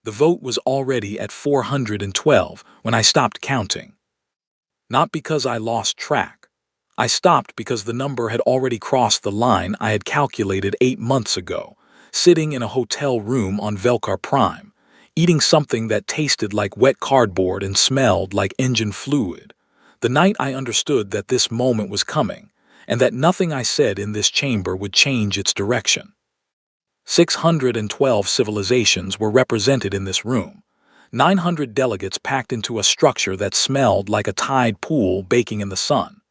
The vote was already at 412 when I stopped counting. Not because I lost track. I stopped because the number had already crossed the line I had calculated 8 months ago, sitting in a hotel room on Velcar Prime, eating something that tasted like wet cardboard and smelled like engine fluid. The night I understood that this moment was coming, and that nothing I said in this chamber would change its direction. 612 civilizations were represented in this room. 900 delegates packed into a structure that smelled like a tide pool baking in the sun.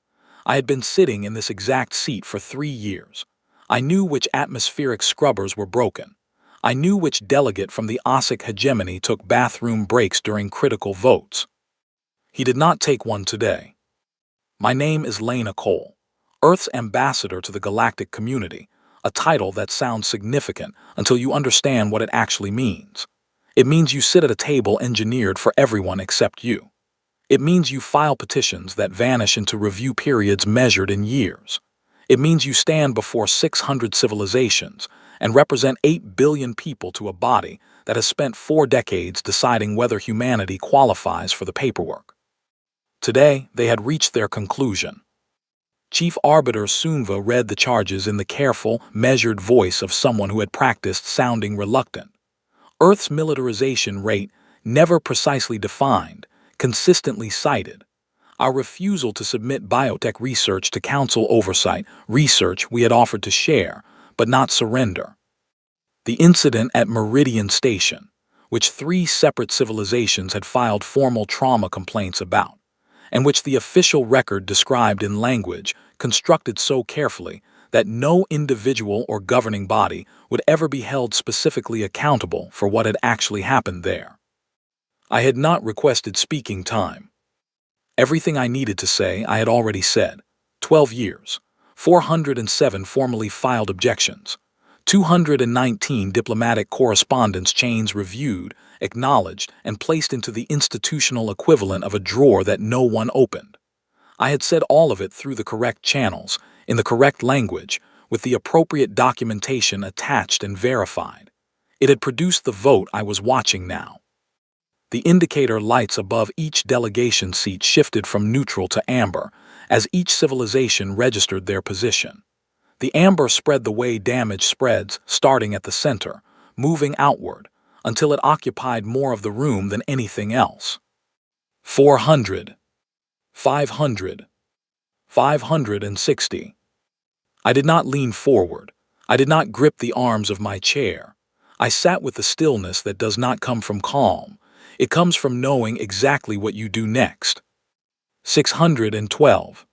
I had been sitting in this exact seat for 3 years. I knew which atmospheric scrubbers were broken. I knew which delegate from the Ossic hegemony took bathroom breaks during critical votes. He did not take one today. My name is Lena Cole, Earth's ambassador to the galactic community, a title that sounds significant until you understand what it actually means. It means you sit at a table engineered for everyone except you. It means you file petitions that vanish into review periods measured in years. It means you stand before 600 civilizations and represent 8 billion people to a body that has spent 4 decades deciding whether humanity qualifies for the paperwork. Today, they had reached their conclusion. Chief Arbiter Sunva read the charges in the careful, measured voice of someone who had practiced sounding reluctant. Earth's militarization rate, never precisely defined, consistently cited. Our refusal to submit biotech research to Council oversight, research we had offered to share, but not surrender. The incident at Meridian Station, which 3 separate civilizations had filed formal trauma complaints about, and which the official record described in language constructed so carefully that no individual or governing body would ever be held specifically accountable for what had actually happened there. I had not requested speaking time. Everything I needed to say I had already said. 12 years, 407 formally filed objections, 219 diplomatic correspondence chains reviewed, acknowledged, and placed into the institutional equivalent of a drawer that no one opened. I had said all of it through the correct channels, in the correct language, with the appropriate documentation attached and verified. It had produced the vote I was watching now. The indicator lights above each delegation seat shifted from neutral to amber as each civilization registered their position. The amber spread the way damage spreads, starting at the center, moving outward, until it occupied more of the room than anything else. 400. 500. 560. I did not lean forward. I did not grip the arms of my chair. I sat with the stillness that does not come from calm. It comes from knowing exactly what you do next. 612.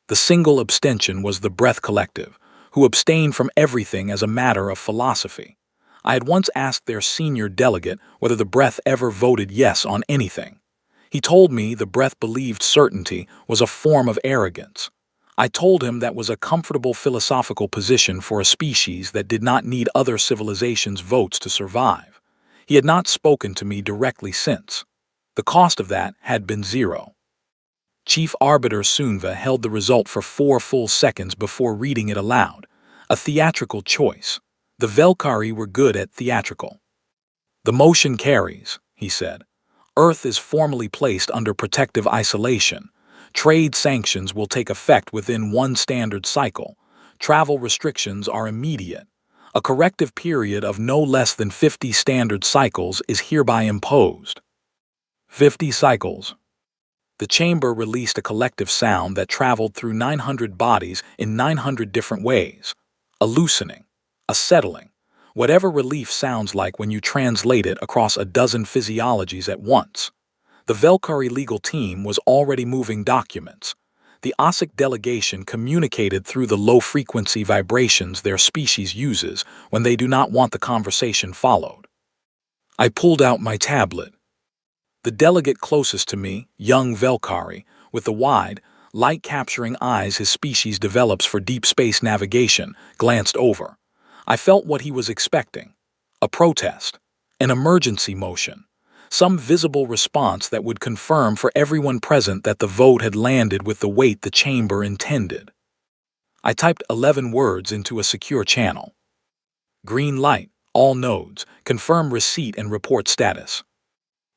The single abstention was the Breath Collective, who abstained from everything as a matter of philosophy. I had once asked their senior delegate whether the Breath ever voted yes on anything. He told me the Breath believed certainty was a form of arrogance. I told him that was a comfortable philosophical position for a species that did not need other civilizations' votes to survive. He had not spoken to me directly since. The cost of that had been 0. Chief Arbiter Sunva held the result for 4 full seconds before reading it aloud. A theatrical choice. The Velkari were good at theatrical. The motion carries, he said. Earth is formally placed under protective isolation. Trade sanctions will take effect within 1 standard cycle. Travel restrictions are immediate. A corrective period of no less than 50 standard cycles is hereby imposed. 50 cycles. The chamber released a collective sound that traveled through 900 bodies in 900 different ways. A loosening, a settling, whatever relief sounds like when you translate it across a dozen physiologies at once. The Velkari legal team was already moving documents. The Ossic delegation communicated through the low-frequency vibrations their species uses when they do not want the conversation followed. I pulled out my tablet. The delegate closest to me, young Velkari, with the wide, light-capturing eyes his species develops for deep space navigation, glanced over. I felt what he was expecting. A protest. An emergency motion. Some visible response that would confirm for everyone present that the vote had landed with the weight the chamber intended. I typed 11 words into a secure channel. Green light, All nodes. Confirm receipt and report status.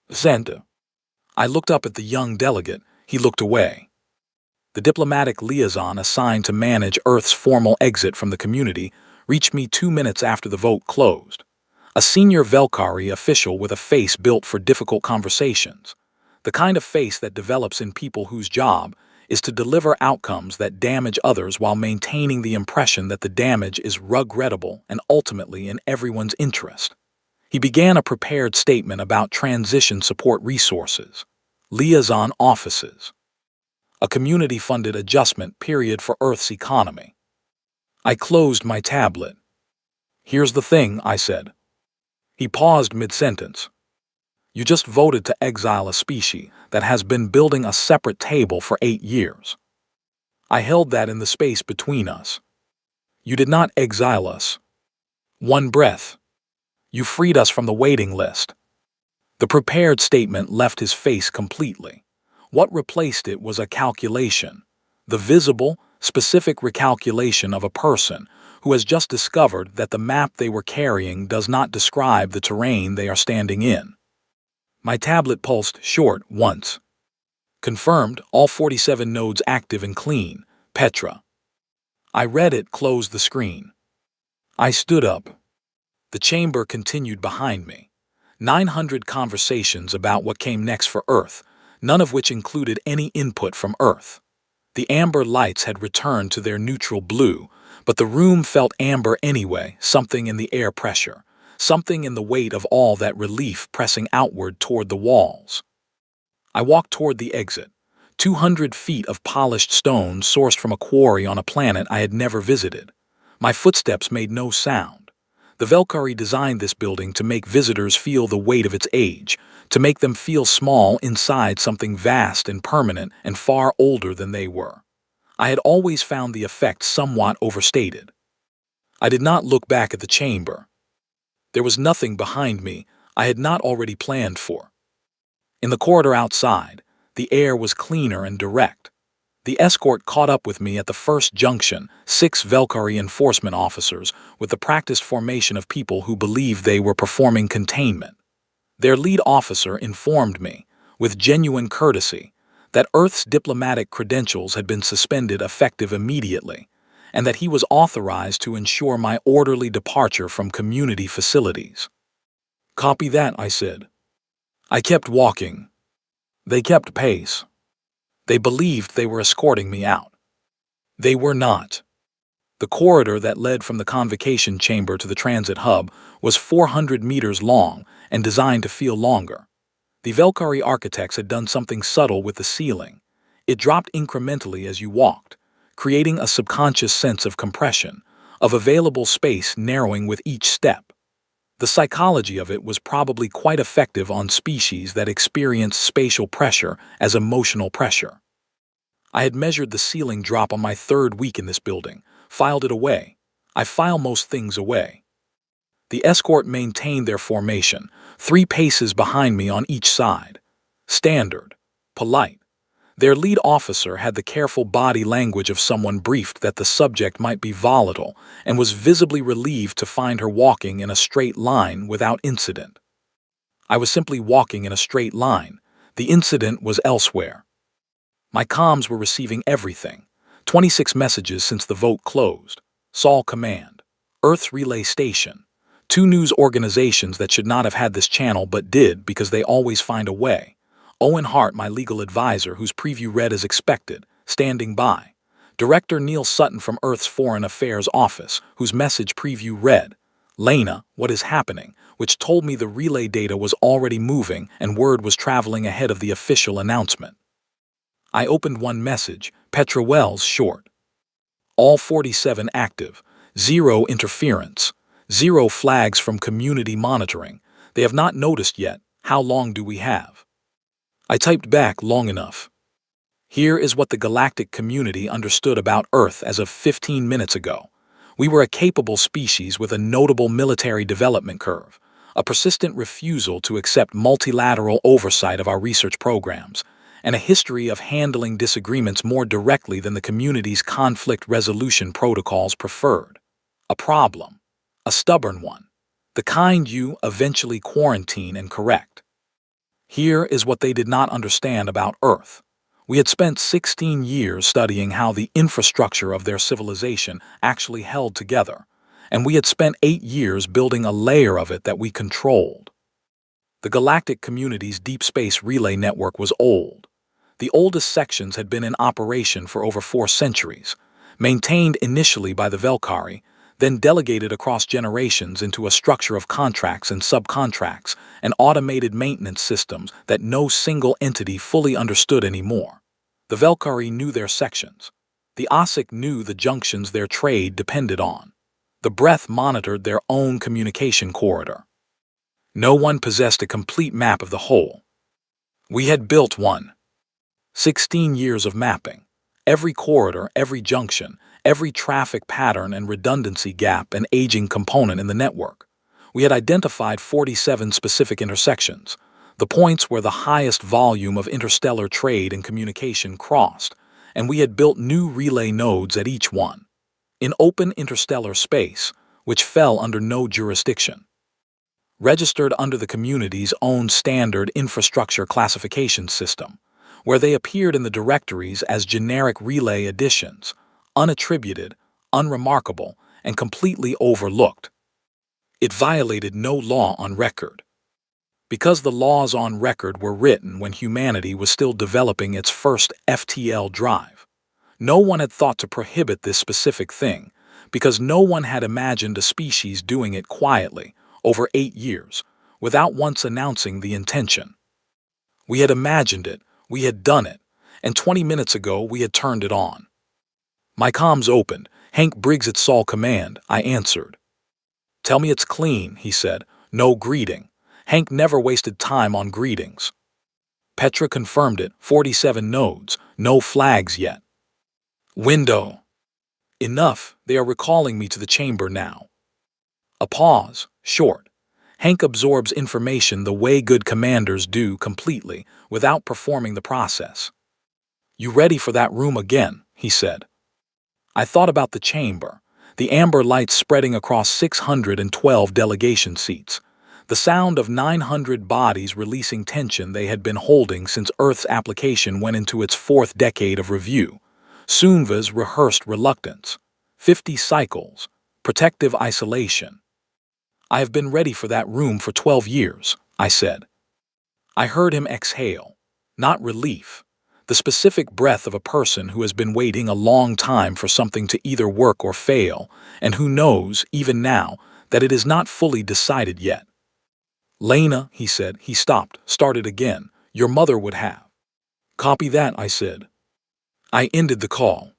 Send. I looked up at the young delegate. He looked away. The diplomatic liaison assigned to manage Earth's formal exit from the community reached me 2 minutes after the vote closed. A senior Velkari official with a face built for difficult conversations. The kind of face that develops in people whose job is to deliver outcomes that damage others while maintaining the impression that the damage is regrettable and ultimately in everyone's interest. He began a prepared statement about transition support resources, liaison offices, a community-funded adjustment period for Earth's economy. I closed my tablet. Here's the thing, I said. He paused mid-sentence. You just voted to exile a species that has been building a separate table for 8 years. I held that in the space between us. You did not exile us. One breath. You freed us from the waiting list. The prepared statement left his face completely. What replaced it was a calculation, the visible, specific recalculation of a person who has just discovered that the map they were carrying does not describe the terrain they are standing in. My tablet pulsed short once. Confirmed, all 47 nodes active and clean, Petra. I read it, closed the screen. I stood up. The chamber continued behind me. 900 conversations about what came next for Earth, none of which included any input from Earth. The amber lights had returned to their neutral blue, but the room felt amber anyway, something in the air pressure, something in the weight of all that relief pressing outward toward the walls. I walked toward the exit, 200 feet of polished stone sourced from a quarry on a planet I had never visited. My footsteps made no sound. The Velkari designed this building to make visitors feel the weight of its age, to make them feel small inside something vast and permanent and far older than they were. I had always found the effect somewhat overstated. I did not look back at the chamber. There was nothing behind me I had not already planned for. In the corridor outside, the air was cleaner and direct. The escort caught up with me at the first junction, 6 Velkari enforcement officers with the practiced formation of people who believed they were performing containment. Their lead officer informed me, with genuine courtesy, that Earth's diplomatic credentials had been suspended effective immediately, and that he was authorized to ensure my orderly departure from community facilities. Copy that, I said. I kept walking. They kept pace. They believed they were escorting me out. They were not. The corridor that led from the convocation chamber to the transit hub was 400 meters long and designed to feel longer. The Velkari architects had done something subtle with the ceiling. It dropped incrementally as you walked, creating a subconscious sense of compression, of available space narrowing with each step. The psychology of it was probably quite effective on species that experience spatial pressure as emotional pressure. I had measured the ceiling drop on my 3rd week in this building, filed it away. I file most things away. The escort maintained their formation, 3 paces behind me on each side. Standard. Polite. Their lead officer had the careful body language of someone briefed that the subject might be volatile and was visibly relieved to find her walking in a straight line without incident. I was simply walking in a straight line. The incident was elsewhere. My comms were receiving everything. 26 messages since the vote closed. Sol Command. Earth's Relay Station. 2 news organizations that should not have had this channel but did because they always find a way. Owen Hart, my legal advisor, whose preview read as expected, standing by. Director Neil Sutton from Earth's Foreign Affairs Office, whose message preview read, Lena, what is happening, which told me the relay data was already moving and word was traveling ahead of the official announcement. I opened one message, Petra Wells short. All 47 active, 0 interference, 0 flags from community monitoring. They have not noticed yet. How long do we have? I typed back long enough. Here is what the galactic community understood about Earth as of 15 minutes ago. We were a capable species with a notable military development curve, a persistent refusal to accept multilateral oversight of our research programs, and a history of handling disagreements more directly than the community's conflict resolution protocols preferred. A problem. A stubborn one. The kind you eventually quarantine and correct. Here is what they did not understand about Earth. We had spent 16 years studying how the infrastructure of their civilization actually held together, and we had spent 8 years building a layer of it that we controlled. The galactic community's deep space relay network was old. The oldest sections had been in operation for over 4 centuries, maintained initially by the Velkari, then delegated across generations into a structure of contracts and subcontracts and automated maintenance systems that no single entity fully understood anymore. The Velkari knew their sections. The Osik knew the junctions their trade depended on. The Breath monitored their own communication corridor. No one possessed a complete map of the whole. We had built one. 16 years of mapping. Every corridor, every junction, every traffic pattern and redundancy gap and aging component in the network. We had identified 47 specific intersections, the points where the highest volume of interstellar trade and communication crossed, and we had built new relay nodes at each one, in open interstellar space, which fell under no jurisdiction. Registered under the community's own standard infrastructure classification system, where they appeared in the directories as generic relay additions, unattributed, unremarkable, and completely overlooked. It violated no law on record. Because the laws on record were written when humanity was still developing its first FTL drive, no one had thought to prohibit this specific thing, because no one had imagined a species doing it quietly, over 8 years, without once announcing the intention. We had imagined it, we had done it, and 20 minutes ago we had turned it on. My comms opened. Hank Briggs at Sol Command, I answered. Tell me it's clean, he said. No greeting. Hank never wasted time on greetings. Petra confirmed it. 47 nodes. No flags yet. Window. Enough. They are recalling me to the chamber now. A pause. Short. Hank absorbs information the way good commanders do completely, without performing the process. You ready for that room again, he said. I thought about the chamber, the amber lights spreading across 612 delegation seats, the sound of 900 bodies releasing tension they had been holding since Earth's application went into its 4th decade of review, Sunva's rehearsed reluctance, 50 cycles, protective isolation. I have been ready for that room for 12 years, I said. I heard him exhale, not relief, the specific breath of a person who has been waiting a long time for something to either work or fail, and who knows, even now, that it is not fully decided yet. Lena, he said. He stopped, started again. Your mother would have. Copy that, I said. I ended the call.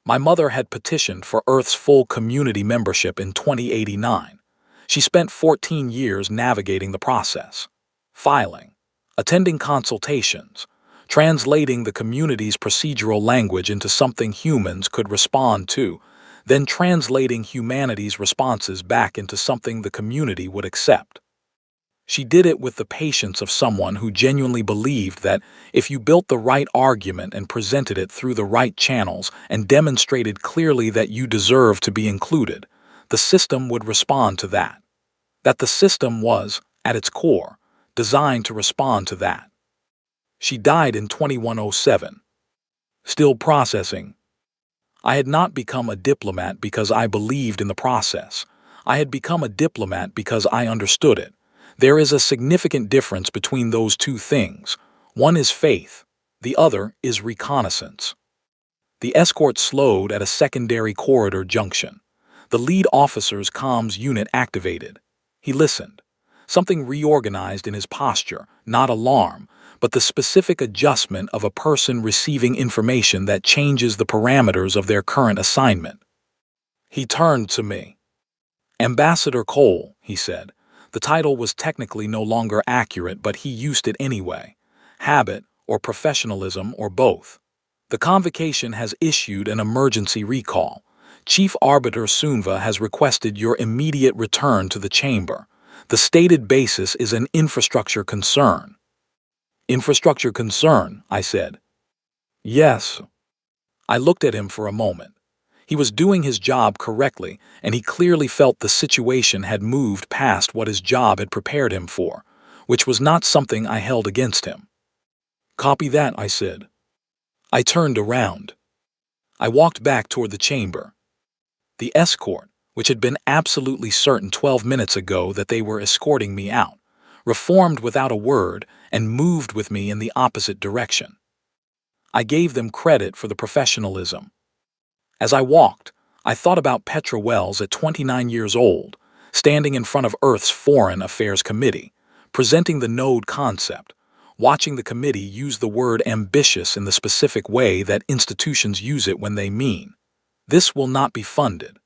My mother had petitioned for Earth's full community membership in 2089. She spent 14 years navigating the process, filing, attending consultations, translating the community's procedural language into something humans could respond to, then translating humanity's responses back into something the community would accept. She did it with the patience of someone who genuinely believed that if you built the right argument and presented it through the right channels and demonstrated clearly that you deserve to be included, the system would respond to that. That the system was, at its core, designed to respond to that. She died in 2107. Still processing. I had not become a diplomat because I believed in the process. I had become a diplomat because I understood it. There is a significant difference between those two things. One is faith, the other is reconnaissance. The escort slowed at a secondary corridor junction. The lead officer's comms unit activated. He listened. Something reorganized in his posture, not alarm, but the specific adjustment of a person receiving information that changes the parameters of their current assignment. He turned to me. Ambassador Cole, he said. The title was technically no longer accurate, but he used it anyway. Habit, or professionalism, or both. The convocation has issued an emergency recall. Chief Arbiter Sunva has requested your immediate return to the chamber. The stated basis is an infrastructure concern. Infrastructure concern, I said. Yes. I looked at him for a moment. He was doing his job correctly, and he clearly felt the situation had moved past what his job had prepared him for, which was not something I held against him. "Copy that," I said. I turned around. I walked back toward the chamber. The escort, which had been absolutely certain 12 minutes ago that they were escorting me out, reformed without a word and moved with me in the opposite direction. I gave them credit for the professionalism. As I walked, I thought about Petra Wells at 29 years old, standing in front of Earth's Foreign Affairs Committee, presenting the node concept, watching the committee use the word ambitious in the specific way that institutions use it when they mean, "This will not be funded."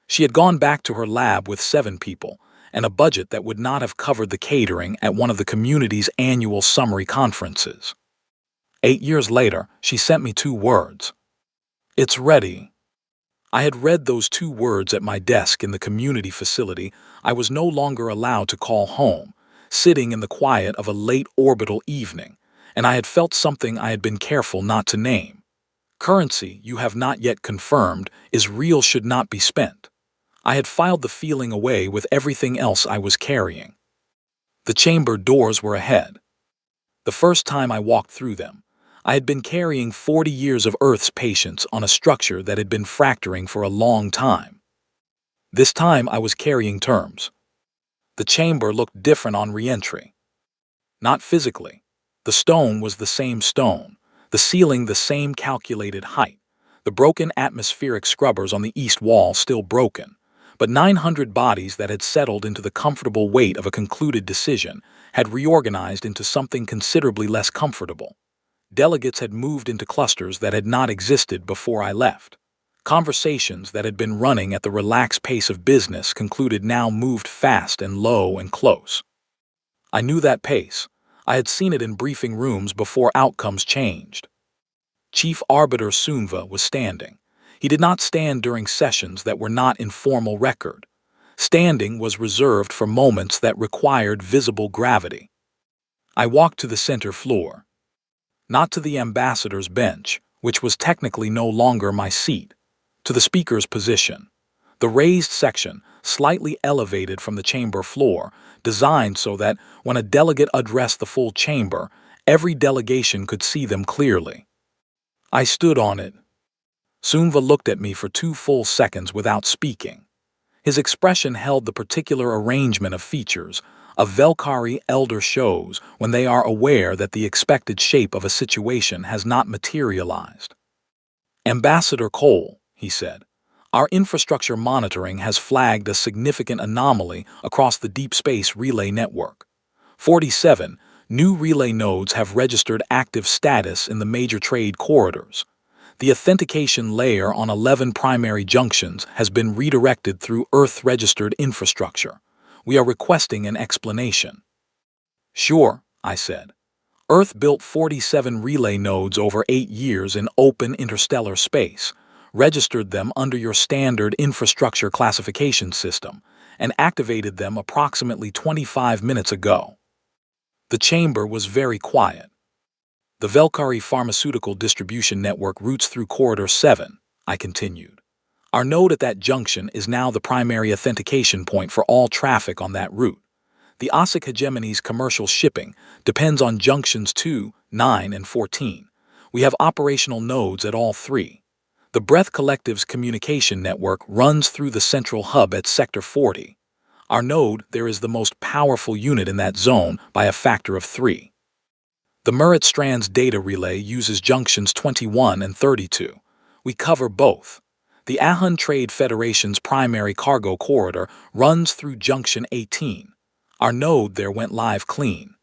She had gone back to her lab with 7 people, and a budget that would not have covered the catering at one of the community's annual summary conferences. 8 years later, she sent me 2 words. "It's ready." I had read those 2 words at my desk in the community facility I was no longer allowed to call home, sitting in the quiet of a late orbital evening, and I had felt something I had been careful not to name. Currency you have not yet confirmed is real should not be spent. I had filed the feeling away with everything else I was carrying. The chamber doors were ahead. The first time I walked through them, I had been carrying 40 years of Earth's patience on a structure that had been fracturing for a long time. This time I was carrying terms. The chamber looked different on re-entry. Not physically. The stone was the same stone, the ceiling the same calculated height, the broken atmospheric scrubbers on the east wall still broken, but 900 bodies that had settled into the comfortable weight of a concluded decision had reorganized into something considerably less comfortable. Delegates had moved into clusters that had not existed before I left. Conversations that had been running at the relaxed pace of business concluded now moved fast and low and close. I knew that pace. I had seen it in briefing rooms before outcomes changed. Chief Arbiter Sunva was standing. He did not stand during sessions that were not in formal record. Standing was reserved for moments that required visible gravity. I walked to the center floor. Not to the ambassador's bench, which was technically no longer my seat, to the speaker's position. The raised section, slightly elevated from the chamber floor, designed so that when a delegate addressed the full chamber, every delegation could see them clearly. I stood on it. Sunva looked at me for 2 full seconds without speaking. His expression held the particular arrangement of features a Velkari elder shows when they are aware that the expected shape of a situation has not materialized. "Ambassador Cole," he said, "our infrastructure monitoring has flagged a significant anomaly across the deep space relay network. 47 new relay nodes have registered active status in the major trade corridors. The authentication layer on 11 primary junctions has been redirected through Earth-registered infrastructure. We are requesting an explanation." "Sure," I said. Earth built 47 relay nodes over 8 years in open interstellar space, registered them under your standard infrastructure classification system, and activated them approximately 25 minutes ago. The chamber was very quiet. "The Velkari pharmaceutical distribution network routes through Corridor 7, I continued. "Our node at that junction is now the primary authentication point for all traffic on that route. The OSIC hegemony's commercial shipping depends on junctions 2, 9, and 14. We have operational nodes at all 3. The Breath Collective's communication network runs through the central hub at Sector 40. Our node there is the most powerful unit in that zone by a factor of 3. The Murat Strands data relay uses junctions 21 and 32. We cover both. The Ahun Trade Federation's primary cargo corridor runs through junction 18. Our node there went live clean."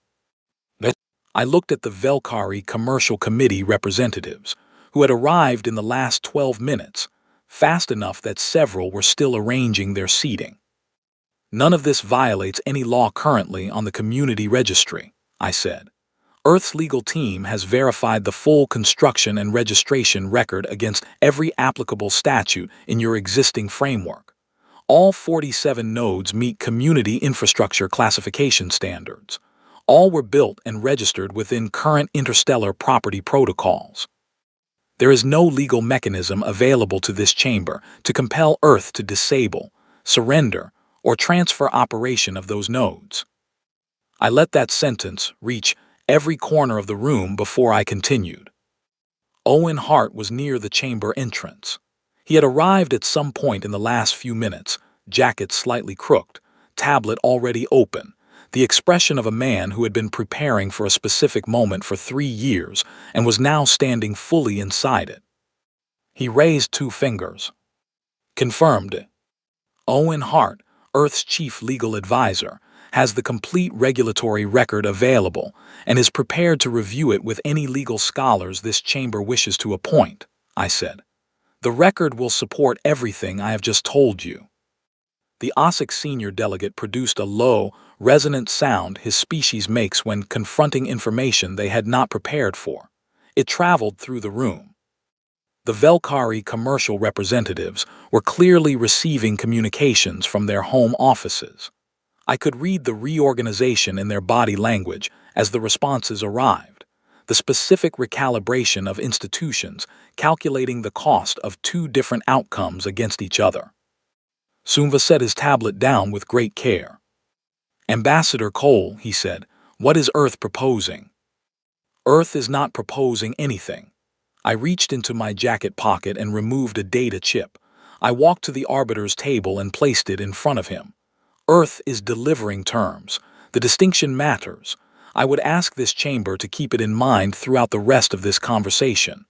I looked at the Velkari Commercial Committee representatives, who had arrived in the last 12 minutes, fast enough that several were still arranging their seating. "None of this violates any law currently on the community registry," I said. "Earth's legal team has verified the full construction and registration record against every applicable statute in your existing framework. All 47 nodes meet community infrastructure classification standards. All were built and registered within current interstellar property protocols." There is no legal mechanism available to this chamber to compel Earth to disable, surrender, or transfer operation of those nodes. I let that sentence reach every corner of the room before I continued. Owen Hart was near the chamber entrance. He had arrived at some point in the last few minutes, jacket slightly crooked, tablet already open, the expression of a man who had been preparing for a specific moment for 3 years and was now standing fully inside it. He raised 2 fingers. Confirmed. Owen Hart, Earth's chief legal advisor, has the complete regulatory record available and is prepared to review it with any legal scholars this chamber wishes to appoint, I said. The record will support everything I have just told you. The OSIC senior delegate produced a low, resonant sound his species makes when confronting information they had not prepared for. It traveled through the room. The Velkari commercial representatives were clearly receiving communications from their home offices. I could read the reorganization in their body language as the responses arrived, the specific recalibration of institutions calculating the cost of 2 different outcomes against each other. Sumva set his tablet down with great care. Ambassador Cole, he said, what is Earth proposing? Earth is not proposing anything. I reached into my jacket pocket and removed a data chip. I walked to the arbiter's table and placed it in front of him. Earth is delivering terms. The distinction matters. I would ask this chamber to keep it in mind throughout the rest of this conversation.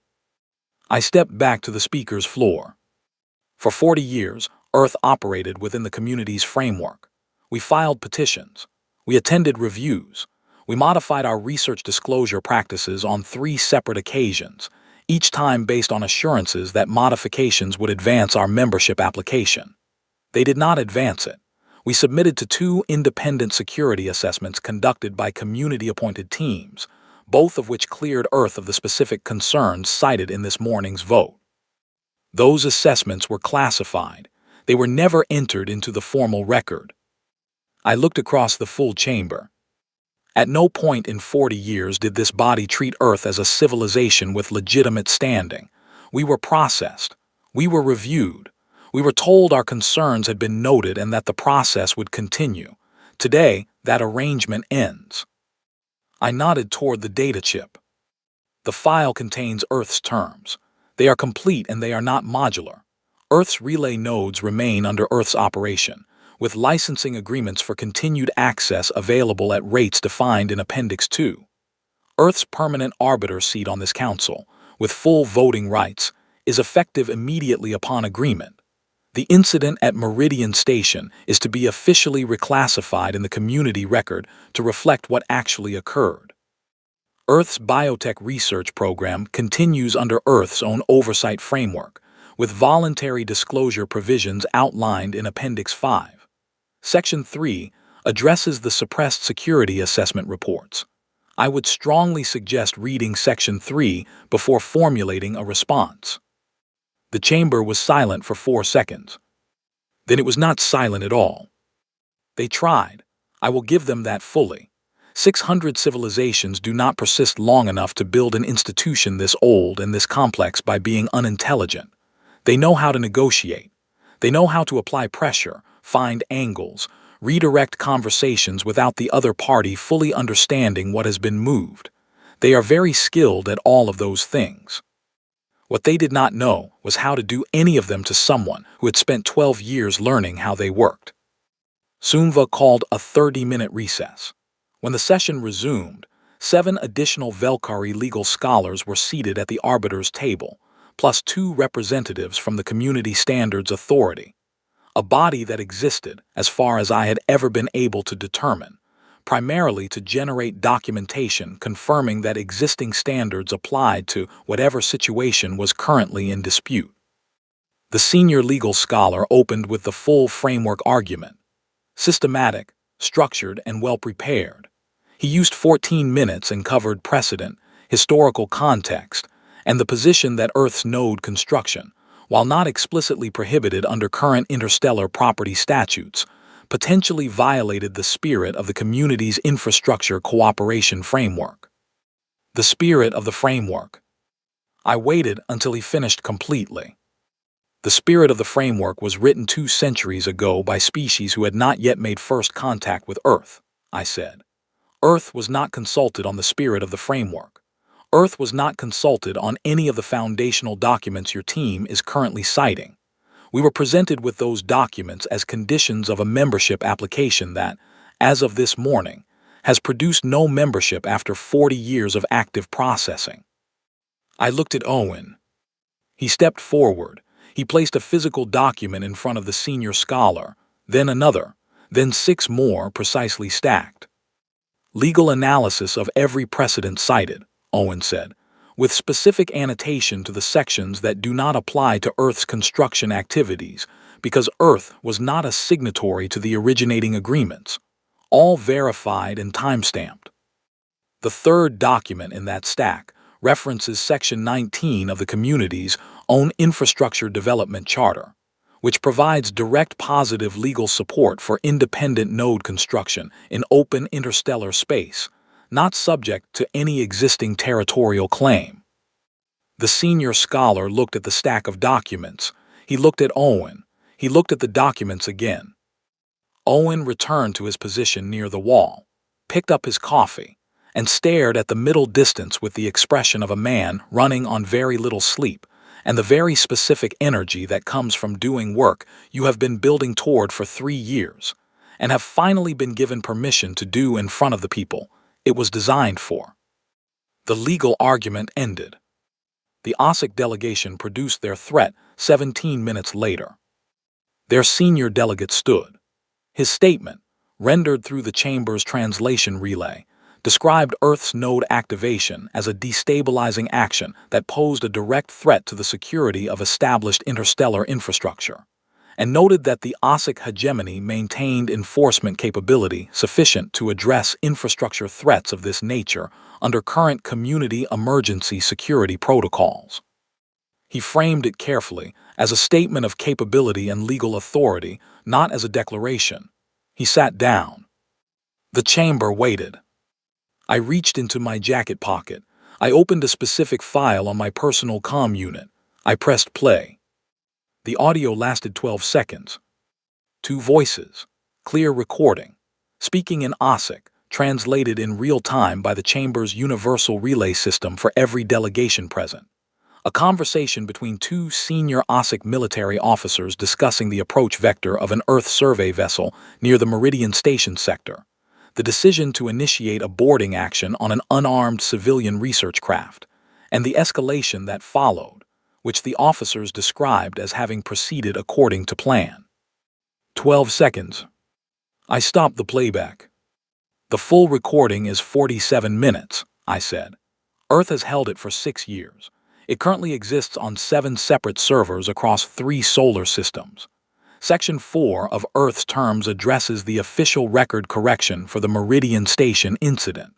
I stepped back to the speaker's floor. For 40 years, Earth operated within the community's framework. We filed petitions. We attended reviews. We modified our research disclosure practices on 3 separate occasions, each time based on assurances that modifications would advance our membership application. They did not advance it. We submitted to 2 independent security assessments conducted by community-appointed teams, both of which cleared Earth of the specific concerns cited in this morning's vote. Those assessments were classified. They were never entered into the formal record. I looked across the full chamber. At no point in 40 years did this body treat Earth as a civilization with legitimate standing. We were processed. We were reviewed. We were told our concerns had been noted and that the process would continue. Today, that arrangement ends. I nodded toward the data chip. The file contains Earth's terms. They are complete and they are not modular. Earth's relay nodes remain under Earth's operation, with licensing agreements for continued access available at rates defined in Appendix 2. Earth's permanent arbiter seat on this council, with full voting rights, is effective immediately upon agreement. The incident at Meridian Station is to be officially reclassified in the community record to reflect what actually occurred. Earth's biotech research program continues under Earth's own oversight framework, with voluntary disclosure provisions outlined in Appendix 5. Section 3 addresses the suppressed security assessment reports. I would strongly suggest reading Section 3 before formulating a response. The chamber was silent for 4 seconds. Then it was not silent at all. They tried. I will give them that fully. 600 civilizations do not persist long enough to build an institution this old and this complex by being unintelligent. They know how to negotiate. They know how to apply pressure, find angles, redirect conversations without the other party fully understanding what has been moved. They are very skilled at all of those things. What they did not know was how to do any of them to someone who had spent 12 years learning how they worked. Sumva called a 30-minute recess. When the session resumed, 7 additional Velkari legal scholars were seated at the arbiter's table, plus 2 representatives from the Community Standards Authority, a body that existed, as far as I had ever been able to determine, primarily to generate documentation confirming that existing standards applied to whatever situation was currently in dispute. The senior legal scholar opened with the full framework argument, systematic, structured, and well-prepared. He used 14 minutes and covered precedent, historical context, and the position that Earth's node construction, while not explicitly prohibited under current interstellar property statutes, potentially violated the spirit of the community's infrastructure cooperation framework. The spirit of the framework. I waited until he finished completely. The spirit of the framework was written 2 centuries ago by species who had not yet made first contact with Earth, I said. Earth was not consulted on the spirit of the framework. Earth was not consulted on any of the foundational documents your team is currently citing. We were presented with those documents as conditions of a membership application that, as of this morning, has produced no membership after 40 years of active processing. I looked at Owen. He stepped forward. He placed a physical document in front of the senior scholar, then another, then 6 more precisely stacked. Legal analysis of every precedent cited, Owen said, with specific annotation to the sections that do not apply to Earth's construction activities, because Earth was not a signatory to the originating agreements, all verified and timestamped. The third document in that stack references Section 19 of the community's own Infrastructure Development Charter, which provides direct positive legal support for independent node construction in open interstellar space, not subject to any existing territorial claim. The senior scholar looked at the stack of documents. He looked at Owen. He looked at the documents again. Owen returned to his position near the wall, picked up his coffee, and stared at the middle distance with the expression of a man running on very little sleep and the very specific energy that comes from doing work you have been building toward for 3 years and have finally been given permission to do in front of the people it was designed for. The legal argument ended. The OSIC delegation produced their threat 17 minutes later. Their senior delegate stood. His statement, rendered through the chamber's translation relay, described Earth's node activation as a destabilizing action that posed a direct threat to the security of established interstellar infrastructure, and noted that the OSIC hegemony maintained enforcement capability sufficient to address infrastructure threats of this nature under current community emergency security protocols. He framed it carefully as a statement of capability and legal authority, not as a declaration. He sat down. The chamber waited. I reached into my jacket pocket. I opened a specific file on my personal comm unit. I pressed play. The audio lasted 12 seconds. 2 voices. Clear recording. Speaking in OSIC, translated in real time by the chamber's universal relay system for every delegation present. A conversation between 2 senior OSIC military officers discussing the approach vector of an Earth survey vessel near the Meridian Station sector, the decision to initiate a boarding action on an unarmed civilian research craft, and the escalation that followed, which the officers described as having proceeded according to plan. 12 seconds. I stopped the playback. The full recording is 47 minutes, I said. Earth has held it for 6 years. It currently exists on 7 separate servers across 3 solar systems. Section 4 of Earth's terms addresses the official record correction for the Meridian Station incident.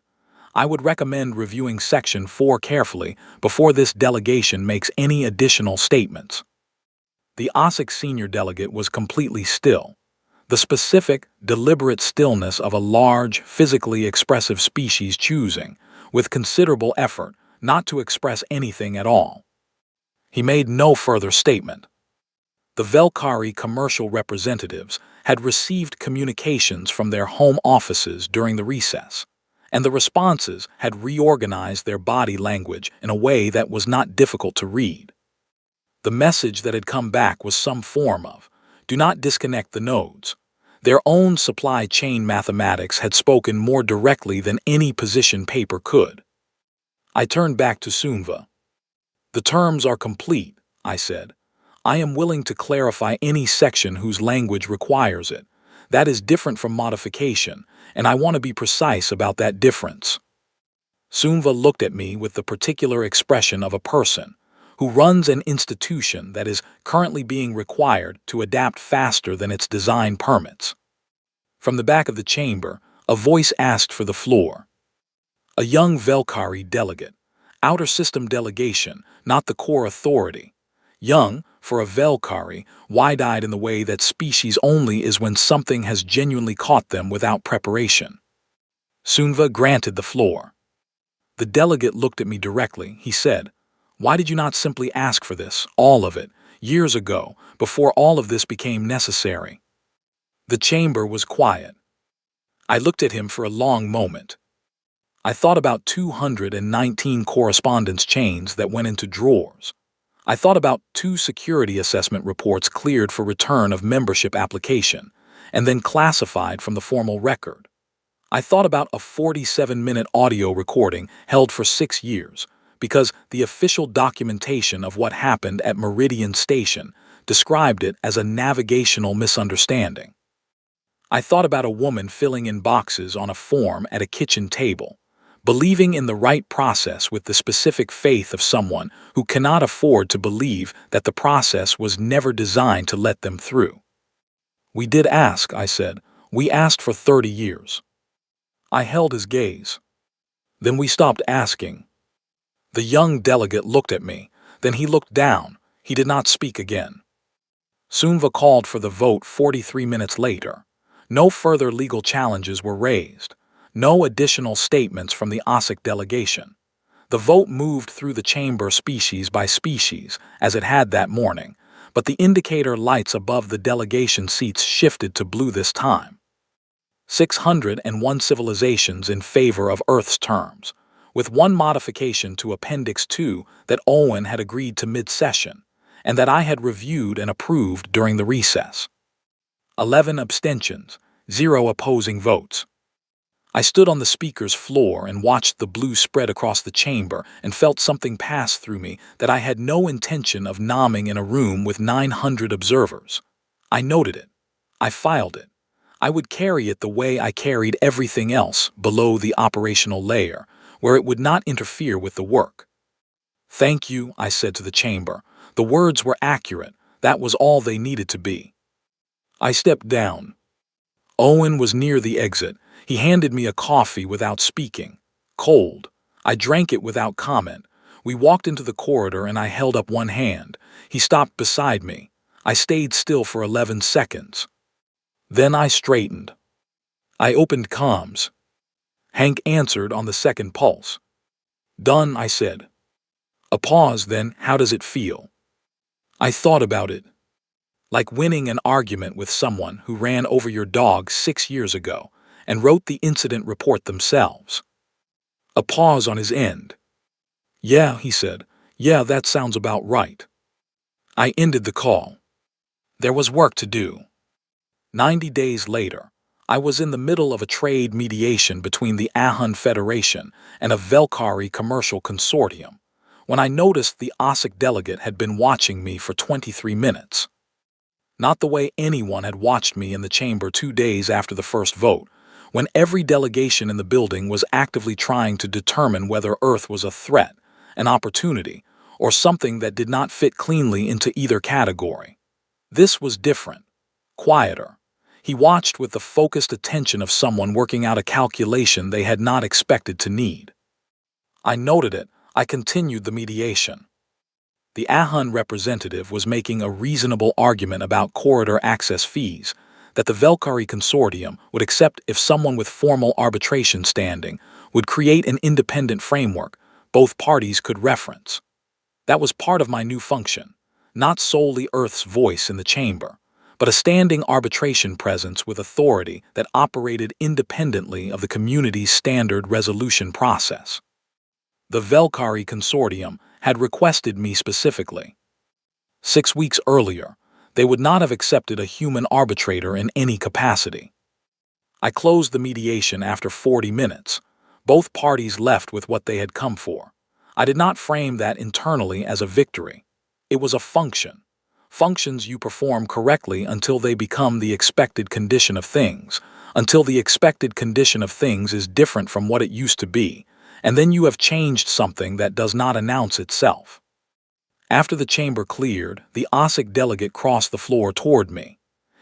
I would recommend reviewing Section 4 carefully before this delegation makes any additional statements. The OSIC senior delegate was completely still. The specific, deliberate stillness of a large, physically expressive species choosing, with considerable effort, not to express anything at all. He made no further statement. The Velkari commercial representatives had received communications from their home offices during the recess, and the responses had reorganized their body language in a way that was not difficult to read. The message that had come back was some form of, "Do not disconnect the nodes." Their own supply chain mathematics had spoken more directly than any position paper could. I turned back to Sunva. "The terms are complete," I said. "I am willing to clarify any section whose language requires it. That is different from modification, and I want to be precise about that difference." Sunva looked at me with the particular expression of a person who runs an institution that is currently being required to adapt faster than its design permits. From the back of the chamber, a voice asked for the floor. A young Velkari delegate. Outer system delegation, not the core authority. Young, for a Velkari, wide-eyed in the way that species only is when something has genuinely caught them without preparation. Sunva granted the floor. The delegate looked at me directly. He said, Why did you not simply ask for this, all of it, years ago, before all of this became necessary? The chamber was quiet. I looked at him for a long moment. I thought about 219 correspondence chains that went into drawers. I thought about 2 security assessment reports cleared for return of membership application, and then classified from the formal record. I thought about a 47-minute audio recording held for 6 years, because the official documentation of what happened at Meridian Station described it as a navigational misunderstanding. I thought about a woman filling in boxes on a form at a kitchen table, believing in the right process with the specific faith of someone who cannot afford to believe that the process was never designed to let them through. We did ask, I said. We asked for 30 years. I held his gaze. Then we stopped asking. The young delegate looked at me. Then he looked down. He did not speak again. Sunva called for the vote 43 minutes later. No further legal challenges were raised. No additional statements from the OSIC delegation. The vote moved through the chamber species by species, as it had that morning, but the indicator lights above the delegation seats shifted to blue this time. 601 civilizations in favor of Earth's terms, with one modification to Appendix 2 that Owen had agreed to mid-session, and that I had reviewed and approved during the recess. 11 abstentions, 0 opposing votes. I stood on the speaker's floor and watched the blue spread across the chamber and felt something pass through me that I had no intention of nomming in a room with 900 observers. I noted it. I filed it. I would carry it the way I carried everything else below the operational layer, where it would not interfere with the work. Thank you, I said to the chamber. The words were accurate. That was all they needed to be. I stepped down. Owen was near the exit. He handed me a coffee without speaking. Cold. I drank it without comment. We walked into the corridor and I held up one hand. He stopped beside me. I stayed still for 11 seconds. Then I straightened. I opened comms. Hank answered on the second pulse. Done, I said. A pause, then, how does it feel? I thought about it. Like winning an argument with someone who ran over your dog 6 years ago and wrote the incident report themselves. A pause on his end. Yeah, he said. Yeah, that sounds about right. I ended the call. There was work to do. 90 days later, I was in the middle of a trade mediation between the Ahun Federation and a Velkari commercial consortium when I noticed the OSIC delegate had been watching me for 23 minutes. Not the way anyone had watched me in the chamber 2 days after the first vote, when every delegation in the building was actively trying to determine whether Earth was a threat, an opportunity, or something that did not fit cleanly into either category. This was different, quieter. He watched with the focused attention of someone working out a calculation they had not expected to need. I noted it. I continued the mediation. The Ahun representative was making a reasonable argument about corridor access fees that the Velkari consortium would accept if someone with formal arbitration standing would create an independent framework both parties could reference. That was part of my new function, not solely Earth's voice in the chamber, but a standing arbitration presence with authority that operated independently of the community's standard resolution process. The Velkari consortium had requested me specifically. 6 weeks earlier, they would not have accepted a human arbitrator in any capacity. I closed the mediation after 40 minutes. Both parties left with what they had come for. I did not frame that internally as a victory. It was a function. Functions you perform correctly until they become the expected condition of things, until the expected condition of things is different from what it used to be, and then you have changed something that does not announce itself. After the chamber cleared, the OSIC delegate crossed the floor toward me.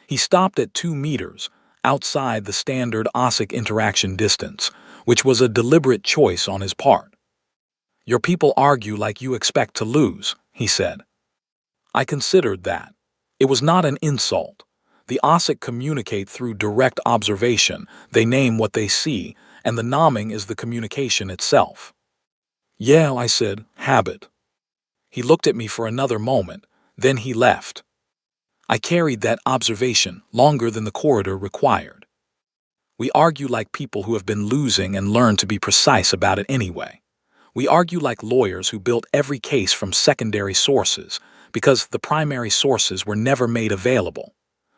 He stopped at 2 meters, outside the standard OSIC interaction distance, which was a deliberate choice on his part. Your people argue like you expect to lose, he said. I considered that. It was not an insult. The OSIC communicate through direct observation, they name what they see, and the nomming is the communication itself. Yeah, I said, habit. He looked at me for another moment, then he left. I carried that observation longer than the corridor required. We argue like people who have been losing and learned to be precise about it anyway. We argue like lawyers who built every case from secondary sources because the primary sources were never made available.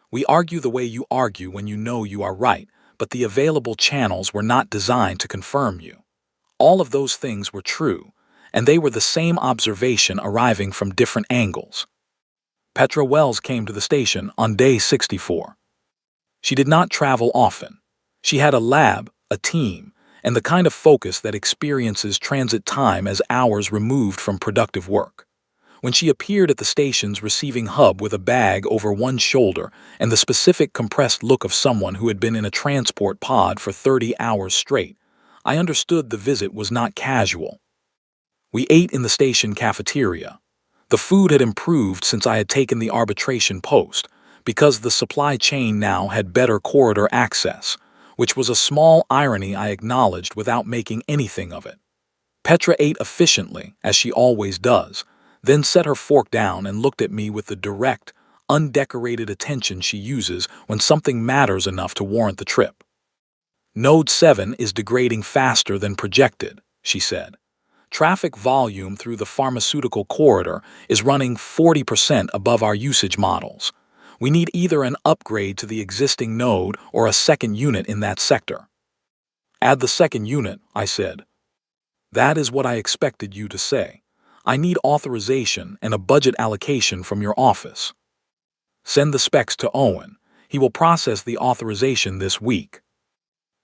We argue the way you argue when you know you are right, but the available channels were not designed to confirm you. All of those things were true, and they were the same observation arriving from different angles. Petra Wells came to the station on day 64. She did not travel often. She had a lab, a team, and the kind of focus that experiences transit time as hours removed from productive work. When she appeared at the station's receiving hub with a bag over one shoulder and the specific compressed look of someone who had been in a transport pod for 30 hours straight, I understood the visit was not casual. We ate in the station cafeteria. The food had improved since I had taken the arbitration post, because the supply chain now had better corridor access, which was a small irony I acknowledged without making anything of it. Petra ate efficiently, as she always does, then set her fork down and looked at me with the direct, undecorated attention she uses when something matters enough to warrant the trip. Node 7 is degrading faster than projected, she said. Traffic volume through the pharmaceutical corridor is running 40% above our usage models. We need either an upgrade to the existing node or a second unit in that sector. Add the second unit, I said. That is what I expected you to say. I need authorization and a budget allocation from your office. Send the specs to Owen. He will process the authorization this week.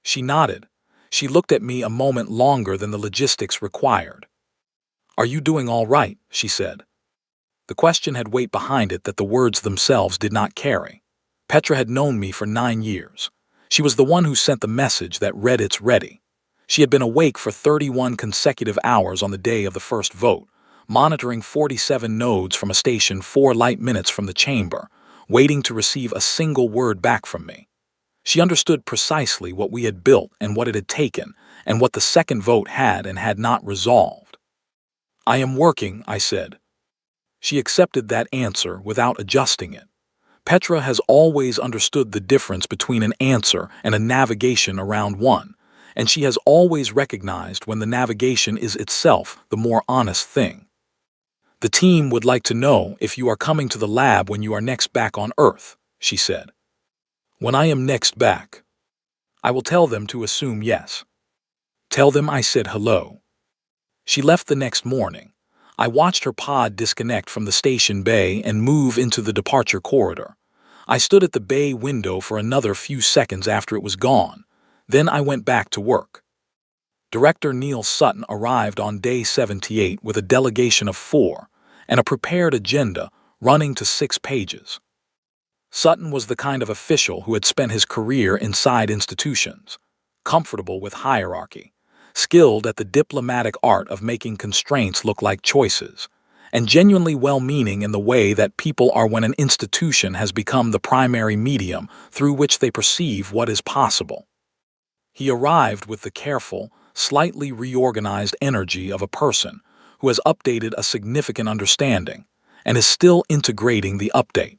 She nodded. She looked at me a moment longer than the logistics required. Are you doing all right? She said. The question had weight behind it that the words themselves did not carry. Petra had known me for 9 years. She was the one who sent the message that read it's ready. She had been awake for 31 consecutive hours on the day of the first vote, monitoring 47 nodes from a station 4 light minutes from the chamber, waiting to receive a single word back from me. She understood precisely what we had built and what it had taken, and what the second vote had and had not resolved. I am working, I said. She accepted that answer without adjusting it. Petra has always understood the difference between an answer and a navigation around one, and she has always recognized when the navigation is itself the more honest thing. The team would like to know if you are coming to the lab when you are next back on Earth, she said. When I am next back, I will tell them to assume yes. Tell them I said hello. She left the next morning. I watched her pod disconnect from the station bay and move into the departure corridor. I stood at the bay window for another few seconds after it was gone. Then I went back to work. Director Neil Sutton arrived on day 78 with a delegation of 4 and a prepared agenda running to 6 pages. Sutton was the kind of official who had spent his career inside institutions, comfortable with hierarchy, skilled at the diplomatic art of making constraints look like choices, and genuinely well-meaning in the way that people are when an institution has become the primary medium through which they perceive what is possible. He arrived with the careful, slightly reorganized energy of a person who has updated a significant understanding and is still integrating the update.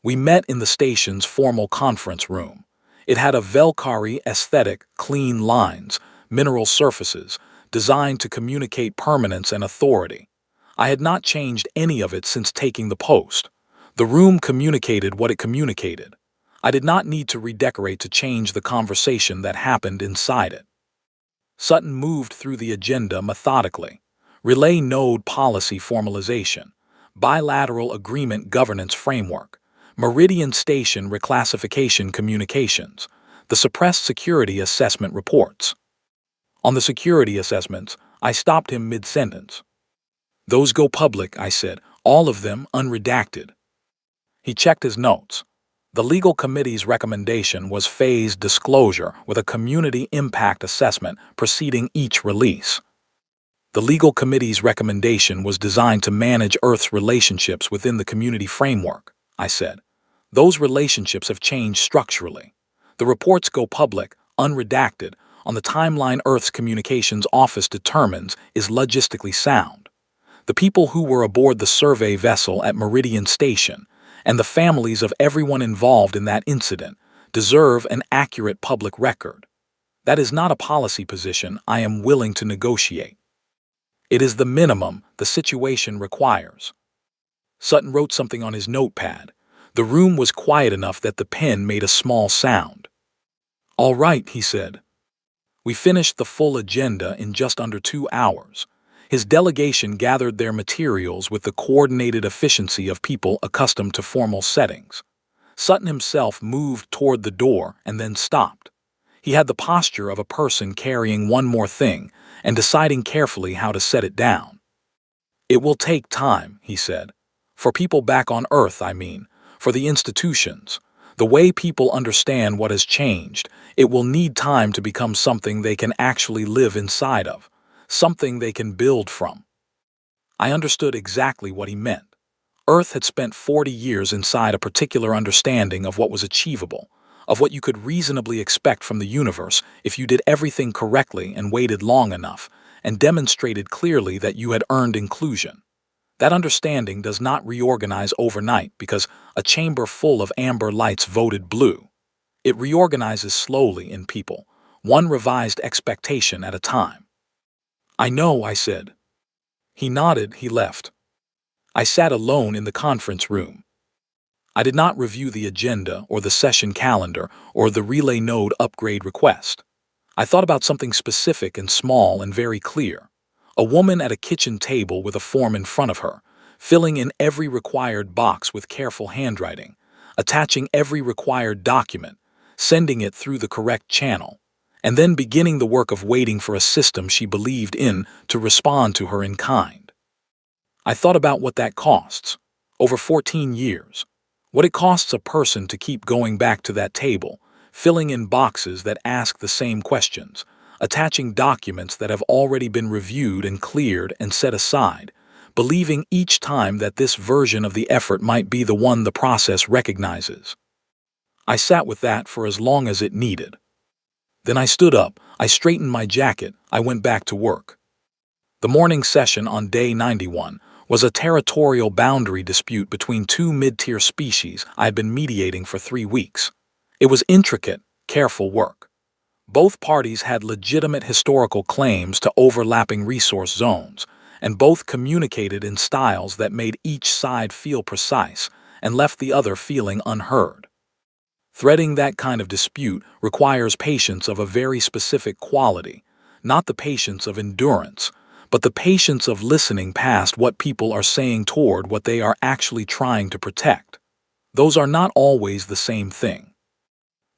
We met in the station's formal conference room. It had a Velcari aesthetic, clean lines, mineral surfaces, designed to communicate permanence and authority. I had not changed any of it since taking the post. The room communicated what it communicated. I did not need to redecorate to change the conversation that happened inside it. Sutton moved through the agenda methodically. Relay node policy formalization, bilateral agreement governance framework, Meridian Station reclassification communications, the suppressed security assessment reports. On the security assessments, I stopped him mid-sentence. Those go public, I said, all of them unredacted. He checked his notes. The legal committee's recommendation was phased disclosure with a community impact assessment preceding each release. The legal committee's recommendation was designed to manage Earth's relationships within the community framework, I said. Those relationships have changed structurally. The reports go public, unredacted, on the timeline Earth's communications office determines is logistically sound. the people who were aboard the survey vessel at Meridian Station, and the families of everyone involved in that incident deserve an accurate public record. That is not a policy position I am willing to negotiate. It is the minimum the situation requires. Sutton wrote something on his notepad. The room was quiet enough that the pen made a small sound. "All right," he said. "We finished the full agenda in just under 2 hours." His delegation gathered their materials with the coordinated efficiency of people accustomed to formal settings. Sutton himself moved toward the door and then stopped. He had the posture of a person carrying one more thing and deciding carefully how to set it down. "It will take time," he said. "For people back on Earth, I mean. For the institutions. The way people understand what has changed, it will need time to become something they can actually live inside of. Something they can build from." I understood exactly what he meant. Earth had spent 40 years inside a particular understanding of what was achievable, of what you could reasonably expect from the universe if you did everything correctly and waited long enough, and demonstrated clearly that you had earned inclusion. That understanding does not reorganize overnight because a chamber full of amber lights voted blue. It reorganizes slowly in people, one revised expectation at a time. "I know," I said. He nodded. He left. I sat alone in the conference room. I did not review the agenda or the session calendar or the relay node upgrade request. I thought about something specific and small and very clear. A woman at a kitchen table with a form in front of her, filling in every required box with careful handwriting, attaching every required document, sending it through the correct channel, and then beginning the work of waiting for a system she believed in to respond to her in kind. I thought about what that costs. Over 14 years. What it costs a person to keep going back to that table, filling in boxes that ask the same questions, attaching documents that have already been reviewed and cleared and set aside, believing each time that this version of the effort might be the one the process recognizes. I sat with that for as long as it needed. Then I stood up, I straightened my jacket, I went back to work. The morning session on day 91 was a territorial boundary dispute between two mid-tier species I had been mediating for 3 weeks. It was intricate, careful work. Both parties had legitimate historical claims to overlapping resource zones, and both communicated in styles that made each side feel precise and left the other feeling unheard. Threading that kind of dispute requires patience of a very specific quality, not the patience of endurance, but the patience of listening past what people are saying toward what they are actually trying to protect. Those are not always the same thing.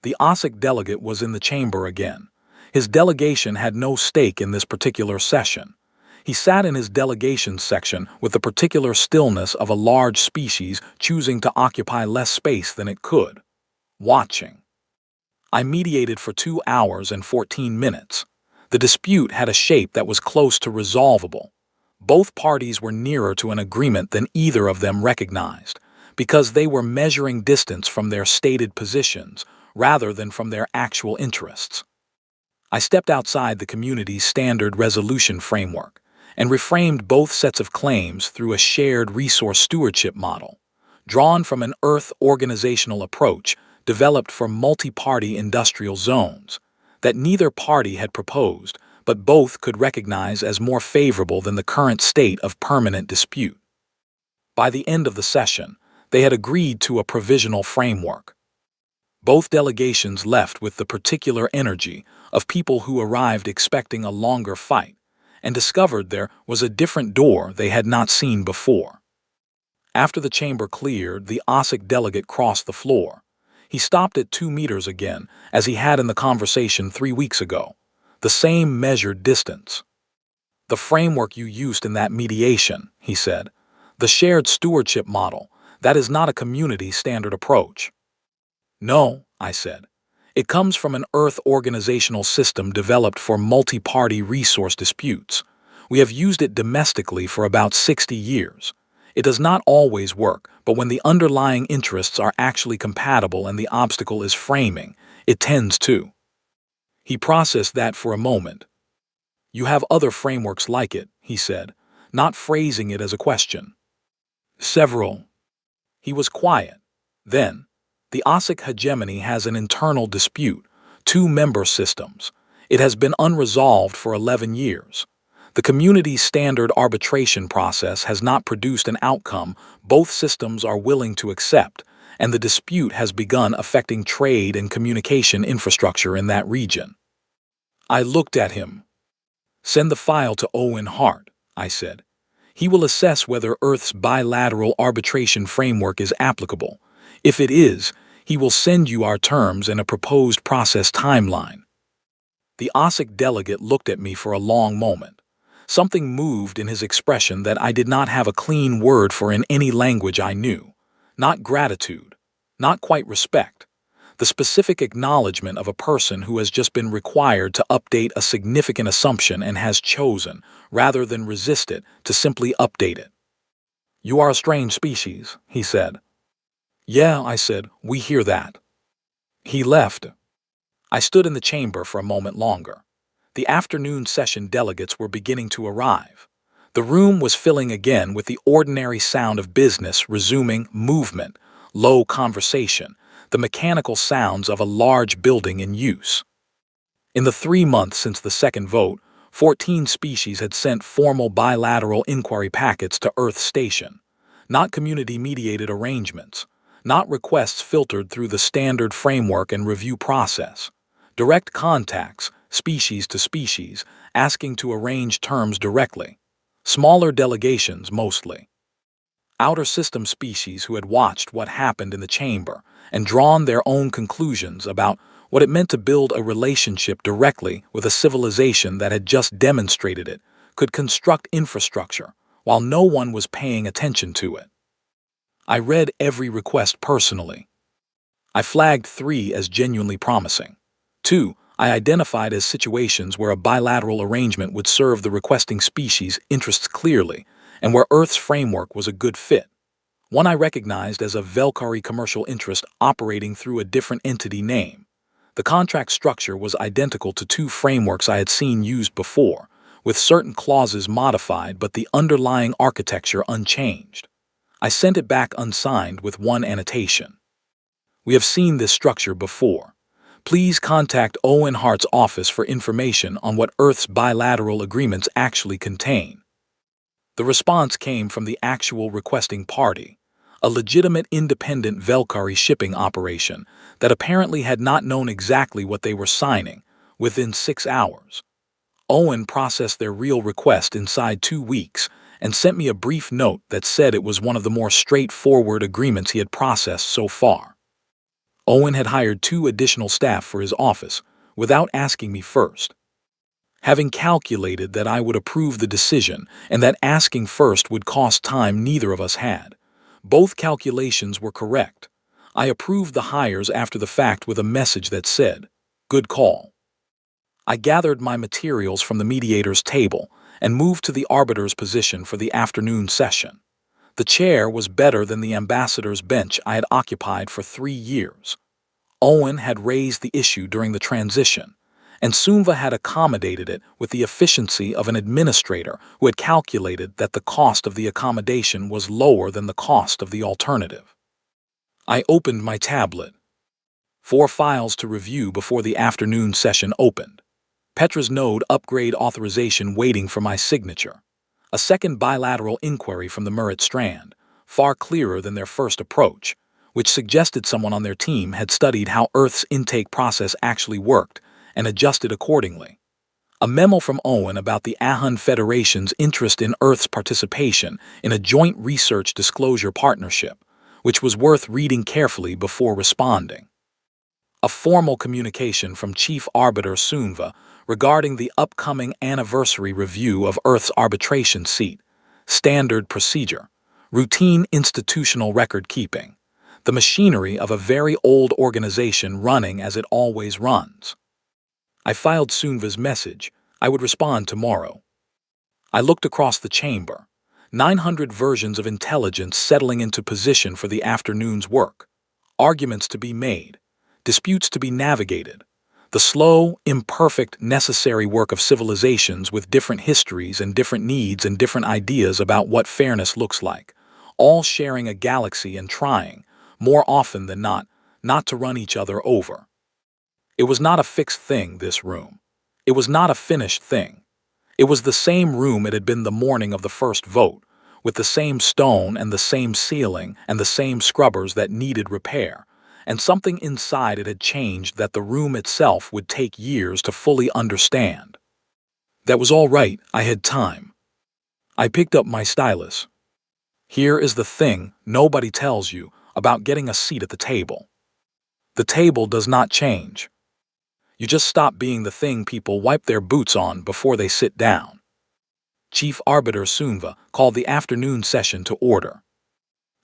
The OSIC delegate was in the chamber again. His delegation had no stake in this particular session. He sat in his delegation section with the particular stillness of a large species choosing to occupy less space than it could. Watching. I mediated for 2 hours and 14 minutes. The dispute had a shape that was close to resolvable. Both parties were nearer to an agreement than either of them recognized, because they were measuring distance from their stated positions rather than from their actual interests. I stepped outside the community's standard resolution framework and reframed both sets of claims through a shared resource stewardship model, drawn from an Earth organizational approach developed for multi-party industrial zones that neither party had proposed, but both could recognize as more favorable than the current state of permanent dispute. By the end of the session, they had agreed to a provisional framework. Both delegations left with the particular energy of people who arrived expecting a longer fight and discovered there was a different door they had not seen before. After the chamber cleared, the OSIC delegate crossed the floor. He stopped at 2 meters again, as he had in the conversation 3 weeks ago. The same measured distance. "The framework you used in that mediation," he said. "The shared stewardship model, that is not a community standard approach." "No," I said. "It comes from an Earth organizational system developed for multi-party resource disputes. We have used it domestically for about 60 years. It does not always work, but when the underlying interests are actually compatible and the obstacle is framing, it tends to." He processed that for a moment. "You have other frameworks like it," he said. not phrasing it as a question. Several. He was quiet. Then, the OSIC hegemony has an internal dispute, two member systems. It has been unresolved for 11 years. The community's standard arbitration process has not produced an outcome both systems are willing to accept, and the dispute has begun affecting trade and communication infrastructure in that region. I looked at him. Send the file to Owen Hart, I said. He will assess whether Earth's bilateral arbitration framework is applicable. If it is, he will send you our terms and a proposed process timeline. The OSIC delegate looked at me for a long moment. Something moved in his expression that I did not have a clean word for in any language I knew. Not gratitude, not quite respect. The specific acknowledgement of a person who has just been required to update a significant assumption and has chosen, rather than resist it, to simply update it. "You are a strange species," he said. "Yeah," I said, "we hear that." He left. I stood in the chamber for a moment longer. The afternoon session delegates were beginning to arrive. The room was filling again with the ordinary sound of business resuming, movement, low conversation, the mechanical sounds of a large building in use. In the 3 months since the second vote, 14 species had sent formal bilateral inquiry packets to Earth Station, not community-mediated arrangements, not requests filtered through the standard framework and review process. Direct contacts, species to species, asking to arrange terms directly. Smaller delegations mostly. Outer system species who had watched what happened in the chamber and drawn their own conclusions about what it meant to build a relationship directly with a civilization that had just demonstrated it, could construct infrastructure while no one was paying attention to it. I read every request personally. I flagged 3 as genuinely promising. 2, I identified as situations where a bilateral arrangement would serve the requesting species' interests clearly, and where Earth's framework was a good fit. 1 I recognized as a Velkari commercial interest operating through a different entity name. The contract structure was identical to 2 frameworks I had seen used before, with certain clauses modified but the underlying architecture unchanged. I sent it back unsigned with 1 annotation. "We have seen this structure before. Please contact Owen Hart's office for information on what Earth's bilateral agreements actually contain." The response came from the actual requesting party, a legitimate independent Velkari shipping operation that apparently had not known exactly what they were signing within 6 hours. Owen processed their real request inside 2 weeks and sent me a brief note that said it was one of the more straightforward agreements he had processed so far. Owen had hired 2 additional staff for his office without asking me first. Having calculated that I would approve the decision and that asking first would cost time neither of us had, both calculations were correct. I approved the hires after the fact with a message that said, "Good call." I gathered my materials from the mediator's table and moved to the arbiter's position for the afternoon session. The chair was better than the ambassador's bench I had occupied for 3 years. Owen had raised the issue during the transition, and Sunva had accommodated it with the efficiency of an administrator who had calculated that the cost of the accommodation was lower than the cost of the alternative. I opened my tablet. 4 files to review before the afternoon session opened. Petra's node upgrade authorization waiting for my signature. A second bilateral inquiry from the Murat Strand, far clearer than their first approach, which suggested someone on their team had studied how Earth's intake process actually worked and adjusted accordingly. A memo from Owen about the Ahun Federation's interest in Earth's participation in a joint research disclosure partnership, which was worth reading carefully before responding. A formal communication from Chief Arbiter Sunva regarding the upcoming anniversary review of Earth's arbitration seat, standard procedure, routine institutional record keeping, the machinery of a very old organization running as it always runs. I filed Sunva's message. I would respond tomorrow. I looked across the chamber. 900 versions of intelligence settling into position for the afternoon's work. Arguments to be made. Disputes to be navigated. The slow, imperfect, necessary work of civilizations with different histories and different needs and different ideas about what fairness looks like, all sharing a galaxy and trying, more often than not to run each other over. It was not a fixed thing, this room. It was not a finished thing. It was the same room it had been the morning of the first vote, with the same stone and the same ceiling and the same scrubbers that needed repair, and something inside it had changed that the room itself would take years to fully understand. That was all right, I had time. I picked up my stylus. Here is the thing nobody tells you about getting a seat at the table. The table does not change. You just stop being the thing people wipe their boots on before they sit down. Chief Arbiter Sunva called the afternoon session to order.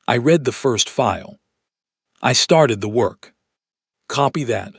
I read the first file. I started the work. Copy that.